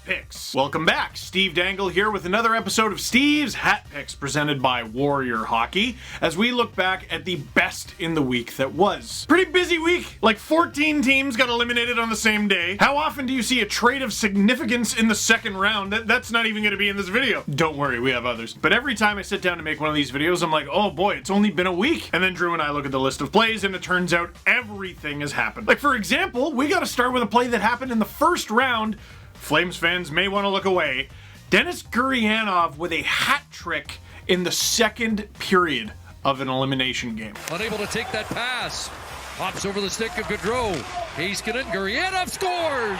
Picks. Welcome back. Steve Dangle here with another episode of Steve's Hat Picks presented by Warrior Hockey as we look back at the best in the week that was. Pretty busy week. Like 14 teams got eliminated on the same day. How often do you see a trade of significance in the second round? That's not even going to be in this video. Don't worry, we have others. But every time I sit down to make one of these videos, I'm like, oh boy, it's only been a week. And then Drew and I look at the list of plays and it turns out everything has happened. Like for example, we got to start with a play that happened in the first round. Flames fans may want to look away. Dennis Gurianov with a hat trick in the second period of an elimination game. Unable to take that pass. Pops over the stick of Gaudreau. Heiskanen, Gurianov scores!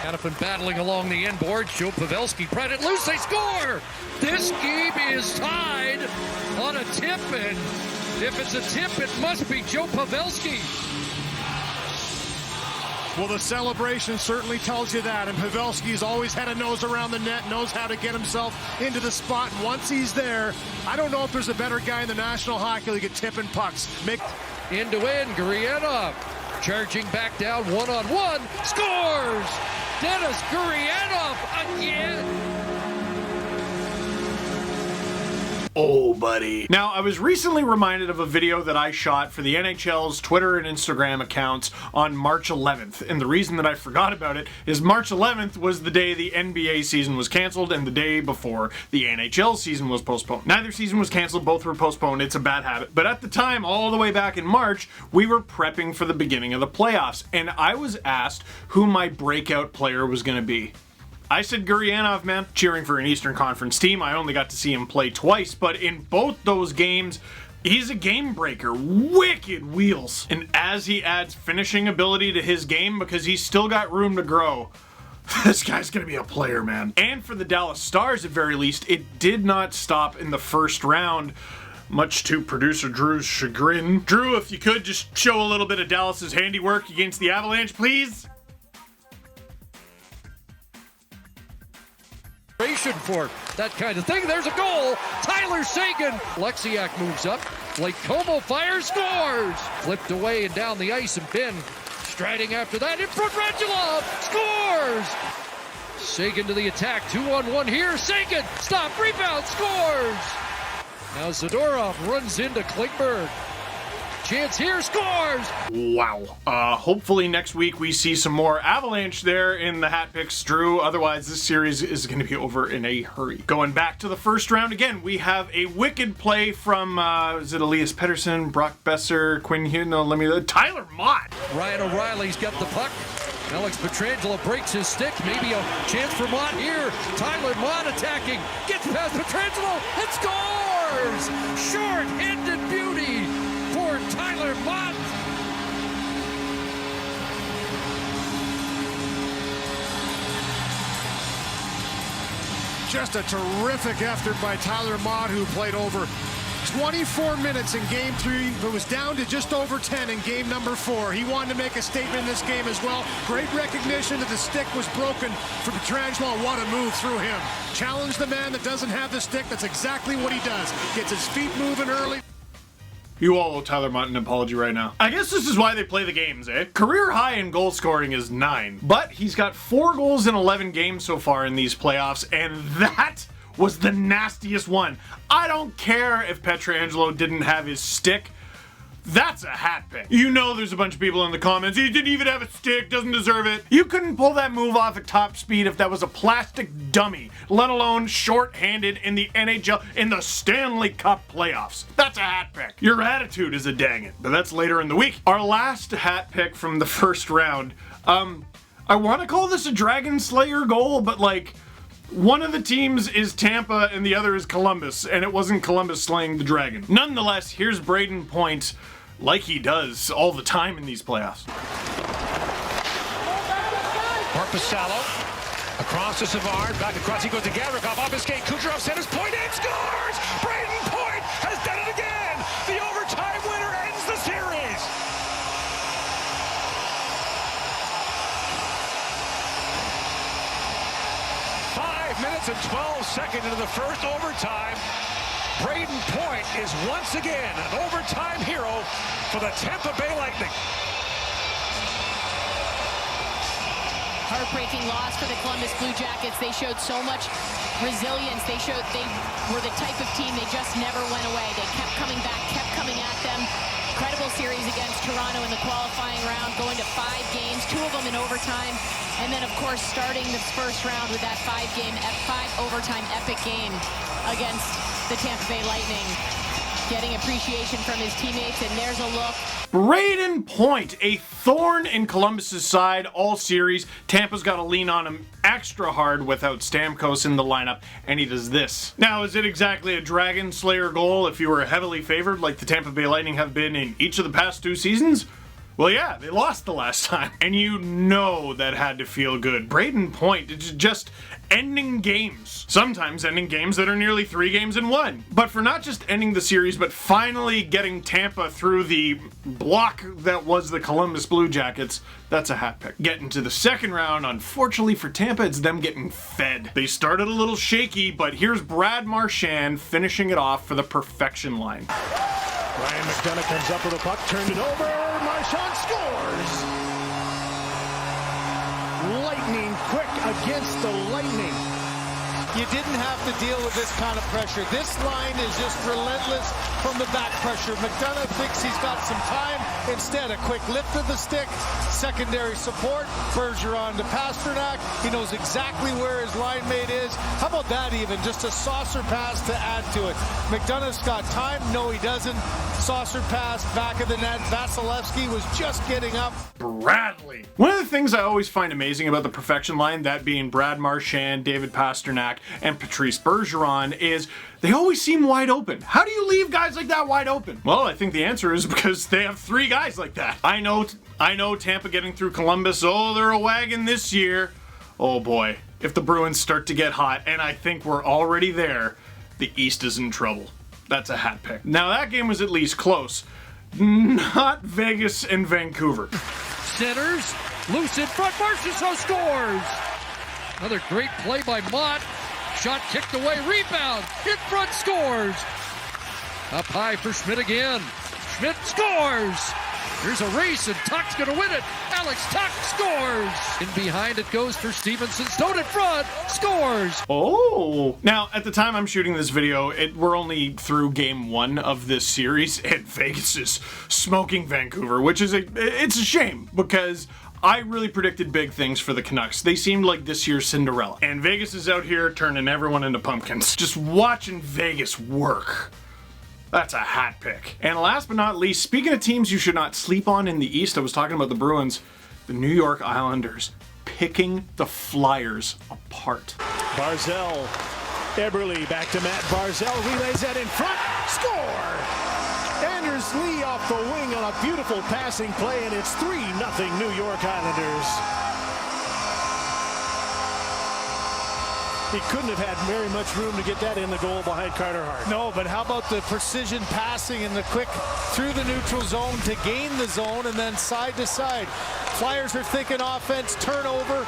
Hanifin battling along the end board. Joe Pavelski pried it loose. They score! This game is tied on a tip, and if it's a tip, it must be Joe Pavelski. Well, the celebration certainly tells you that, and Pavelski's always had a nose around the net, knows how to get himself into the spot, and once he's there, I don't know if there's a better guy in the National Hockey League at tipping pucks. End to end, Gurianov charging back down one-on-one, scores! Denis Gurianov again! Oh, buddy. Now, I was recently reminded of a video that I shot for the NHL's Twitter and Instagram accounts on March 11th. And the reason that I forgot about it is March 11th was the day the NBA season was canceled and the day before the NHL season was postponed. Neither season was canceled, both were postponed. It's a bad habit. But at the time, all the way back in March, we were prepping for the beginning of the playoffs. And I was asked who my breakout player was going to be. I said Gurianov, man. Cheering for an Eastern Conference team. I only got to see him play twice, but in both those games, he's a game breaker. Wicked wheels. And as he adds finishing ability to his game, because he's still got room to grow, this guy's gonna be a player, man. And for the Dallas Stars, at very least, it did not stop in the first round, much to producer Drew's chagrin. Drew, if you could just show a little bit of Dallas's handiwork against the Avalanche, please. For that kind of thing. There's a goal. Tyler Seguin. Lexiak moves up. Blake Como fires, scores. Flipped away and down the ice and pinned. Striding after that in front, Radulov scores. Seguin to the attack. 2-on-1 here. Seguin. Stop. Rebound. Scores. Now Zadorov runs into Klingberg. Chance here, scores! Wow. Hopefully next week we see some more Avalanche there in the hat picks, Drew. Otherwise, this series is going to be over in a hurry. Going back to the first round again, we have a wicked play from, is it Elias Pettersson, Brock Besser, Quinn Hughes, Tyler Motte. Ryan O'Reilly's got the puck. Alex Pietrangelo breaks his stick. Maybe a chance for Motte here. Tyler Motte attacking. Gets past Pietrangelo and scores! Short-handed beauty for Tyler Motte. Just a terrific effort by Tyler Motte, who played over 24 minutes in Game 3, but was down to just over 10 in Game number 4. He wanted to make a statement in this game as well. Great recognition that the stick was broken for Pietrangelo. What a move through him. Challenge the man that doesn't have the stick. That's exactly what he does. Gets his feet moving early. You all owe Tyler Motte an apology right now. I guess this is why they play the games, eh? Career high in goal scoring is 9, but he's got 4 goals in 11 games so far in these playoffs, and that was the nastiest one. I don't care if Pietrangelo didn't have his stick. That's a hat pick. You know there's a bunch of people in the comments, he didn't even have a stick, doesn't deserve it. You couldn't pull that move off at top speed if that was a plastic dummy, let alone short-handed in the NHL in the Stanley Cup playoffs. That's a hat pick. Your attitude is a dang it, but that's later in the week. Our last hat pick from the first round, I want to call this a Dragon Slayer goal, but like, one of the teams is Tampa and the other is Columbus, and it wasn't Columbus slaying the dragon. Nonetheless, here's Brayden Point, like he does all the time in these playoffs. Korpisalo, across to Savard, back across, he goes to Gavrikov, off his skate, Kucherov centers, Point and scores! Brayden Point has done it again! The overtime winner ends the series! Minutes and 12 seconds into the first overtime. Brayden Point is once again an overtime hero for the Tampa Bay Lightning. Heartbreaking loss for the Columbus Blue Jackets. They showed so much resilience. They were the type of team, they just never went away. They kept coming back, kept coming at them. Incredible series against Toronto in the qualifying round, going to 5 games, 2 of them in overtime. And then, of course, starting the first round with that 5 overtime epic game against the Tampa Bay Lightning. Getting appreciation from his teammates, and there's a look. Brayden Point, a thorn in Columbus's side all series. Tampa's got to lean on him extra hard without Stamkos in the lineup, and he does this. Now, is it exactly a Dragon Slayer goal if you were heavily favored like the Tampa Bay Lightning have been in each of the past 2 seasons? Well, yeah, they lost the last time, and you know that had to feel good. Brayden Point is just ending games. Sometimes ending games that are nearly 3 games in 1. But for not just ending the series, but finally getting Tampa through the block that was the Columbus Blue Jackets, that's a hat pick. Getting to the second round, unfortunately for Tampa, it's them getting fed. They started a little shaky, but here's Brad Marchand finishing it off for the perfection line. Ryan McDonagh comes up with a puck, turned it over. Marchand scores! Lightning quick against the Lightning. You didn't have to deal with this kind of pressure. This line is just relentless from the back pressure. McDonagh thinks he's got some time. Instead, a quick lift of the stick, secondary support, Bergeron to Pasternak. He knows exactly where his line mate is. How about that even? Just a saucer pass to add to it. McDonagh's got time. No, he doesn't. Saucer pass, back of the net. Vasilevsky was just getting up. Bradley. One of the things I always find amazing about the perfection line, that being Brad Marchand, David Pasternak, and Patrice Bergeron, is they always seem wide open. How do you leave guys like that wide open? Well, I think the answer is because they have 3 guys like that. I know Tampa getting through Columbus, oh, they're a wagon this year. Oh boy, if the Bruins start to get hot, and I think we're already there, the East is in trouble. That's a hat pick. Now that game was at least close. Not Vegas and Vancouver. Centers, loose in front, Marchessault scores! Another great play by Motte. Shot kicked away, rebound, in front, scores! Up high for Schmidt again. Schmidt scores! Here's a race, and Tuck's gonna win it. Alex Tuck scores! In behind it goes for Stevenson. Stone in front, scores! Oh! Now, at the time I'm shooting this video, we're only through game 1 of this series, and Vegas is smoking Vancouver, which is it's a shame, because I really predicted big things for the Canucks. They seemed like this year's Cinderella. And Vegas is out here turning everyone into pumpkins. Just watching Vegas work. That's a hat pick. And last but not least, speaking of teams you should not sleep on in the East, I was talking about the Bruins, the New York Islanders picking the Flyers apart. Barzal, Eberle back to Matt Barzal, relays that in front, score! Anders Lee off the wing on a beautiful passing play, and it's 3-0 New York Islanders. He couldn't have had very much room to get that in the goal behind Carter Hart. No, but how about the precision passing and the quick through the neutral zone to gain the zone and then side to side. Flyers are thinking offense, turnover.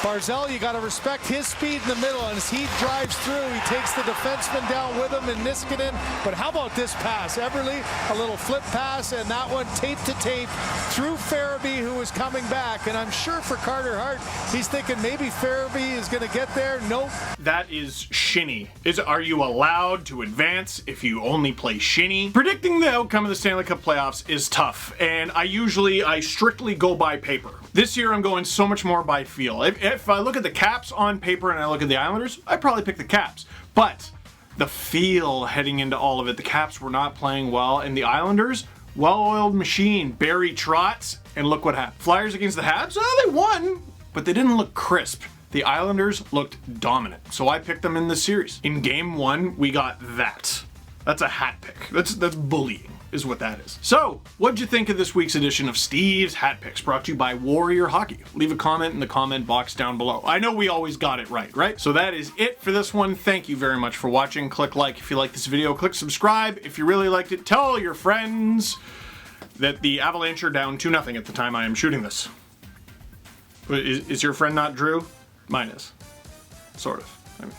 Barzal, you got to respect his speed in the middle, and as he drives through, he takes the defenseman down with him and Niskanen. But how about this pass? Eberle, a little flip pass, and that one tape to tape through Farabee, who is coming back. And I'm sure for Carter Hart, he's thinking maybe Farabee is going to get there. Nope. That is shinny. Are you allowed to advance if you only play shinny? Predicting the outcome of the Stanley Cup playoffs is tough, and I strictly go by paper. This year I'm going so much more by feel. If I look at the Caps on paper and I look at the Islanders, I'd probably pick the Caps. But the feel heading into all of it, the Caps were not playing well, and the Islanders, well-oiled machine, Barry Trotz, and look what happened. Flyers against the Habs, they won, but they didn't look crisp. The Islanders looked dominant, so I picked them in this series. In game 1, we got that. That's a hat pick. That's bullying, is what that is. So, what'd you think of this week's edition of Steve's Hat Picks, brought to you by Warrior Hockey? Leave a comment in the comment box down below. I know we always got it right? So that is it for this one. Thank you very much for watching. Click like if you like this video. Click subscribe if you really liked it. Tell all your friends that the Avalanche are down 2-0 at the time I am shooting this. Is your friend not Drew? Mine is. Sort of. I mean,